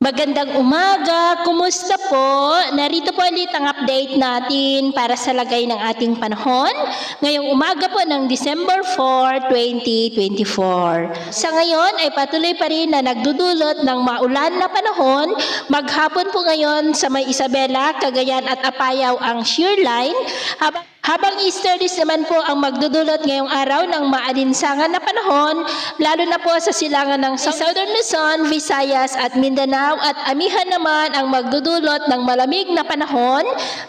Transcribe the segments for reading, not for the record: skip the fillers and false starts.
Magandang umaga, kumusta po? Narito po ulit ang update natin para sa lagay ng ating panahon ngayong umaga po ng December 4, 2024. Sa ngayon ay patuloy pa rin na nagdudulot ng maulan na panahon. Maghapon po ngayon sa may Isabela, Cagayan at Apayao ang shear line, habang easterlies naman po ang magdudulot ngayong araw ng maalinsangan na panahon, lalo na po sa silangan ng Southern Luzon, Visayas at Mindanao, at amihan naman ang magdudulot ng malamig na panahon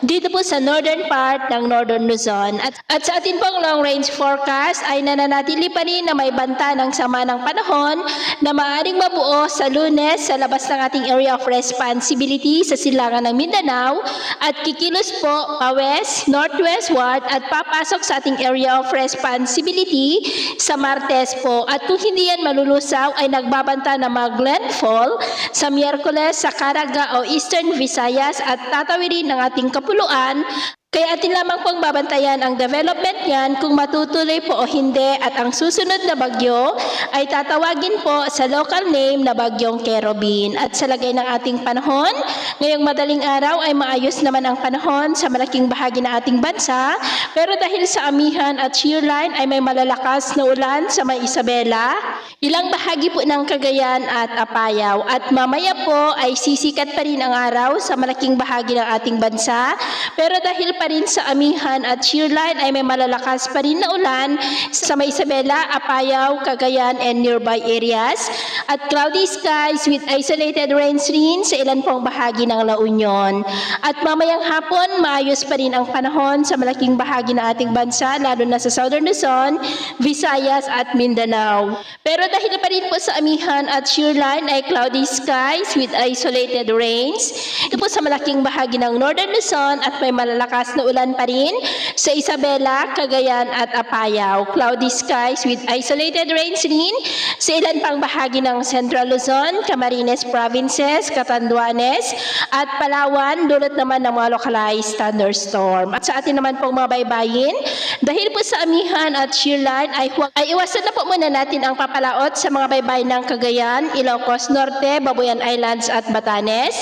dito po sa northern part ng Northern Luzon. At sa atin pong long range forecast ay nananatili pa rin na may banta ng sama ng panahon na maaaring mabuo sa Lunes sa labas ng ating area of responsibility sa silangan ng Mindanao at kikilos po pa-west, northwest, at papasok sa ating area of responsibility sa Martes po. At kung hindi yan malulusaw ay nagbabanta na mag-landfall sa Miyerkules sa Caraga o Eastern Visayas at tatawirin ng ating kapuluan. Kaya atin lamang pong babantayan ang development niyan kung matutuloy po o hindi, at ang susunod na bagyo ay tatawagin po sa local name na Bagyong Kerobin. At sa lagay ng ating panahon, ngayong madaling araw ay maayos naman ang panahon sa malaking bahagi ng ating bansa, pero dahil sa amihan at shear line ay may malalakas na ulan sa may Isabela, ilang bahagi po ng Cagayan at Apayao, at mamaya po ay sisikat pa rin ang araw sa malaking bahagi ng ating bansa, pero dahil pa rin sa amihan at shear line ay may malalakas pa rin na ulan sa may Isabela, Apayao, Cagayan and nearby areas, at cloudy skies with isolated rain sa ilan pong bahagi ng La Union. At mamayang hapon, maayos pa rin ang panahon sa malaking bahagi ng ating bansa, lalo na sa Southern Luzon, Visayas at Mindanao. Pero dahil pa rin po sa amihan at shear line ay cloudy skies with isolated rains ito po sa malaking bahagi ng Northern Luzon, at may malalakas na ulan pa rin sa Isabela, Cagayan at Apayao. Cloudy skies with isolated rains rin sa ilan pang bahagi ng Central Luzon, Camarines Provinces, Catanduanes at Palawan, dulot naman ng mga localized thunderstorm. At sa atin naman pong mga baybayin, dahil po sa amihan at shear line ay iwasan na po muna natin ang papalaot sa mga baybayin ng Cagayan, Ilocos Norte, Babuyan Islands at Batanes.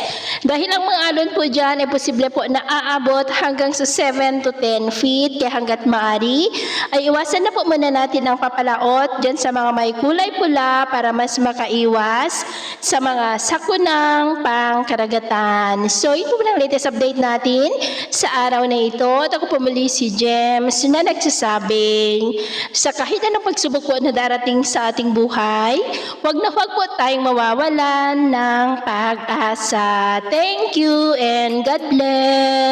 Dahil ang mga alon po dyan ay posible po na aabot hanggang sa 7 to 10 feet, kaya hanggat maaari ay iwasan na po muna natin ang papalaot dyan sa mga may kulay pula para mas makaiwas sa mga sakunang pangkaragatan. So ito po ang latest update natin sa araw na ito. At ako po muli si James na nagsasabing sa kahit anong pagsubok po na darating sa ating buhay, huwag na huwag po tayong mawawalan ng pag-asa. Thank you and God bless.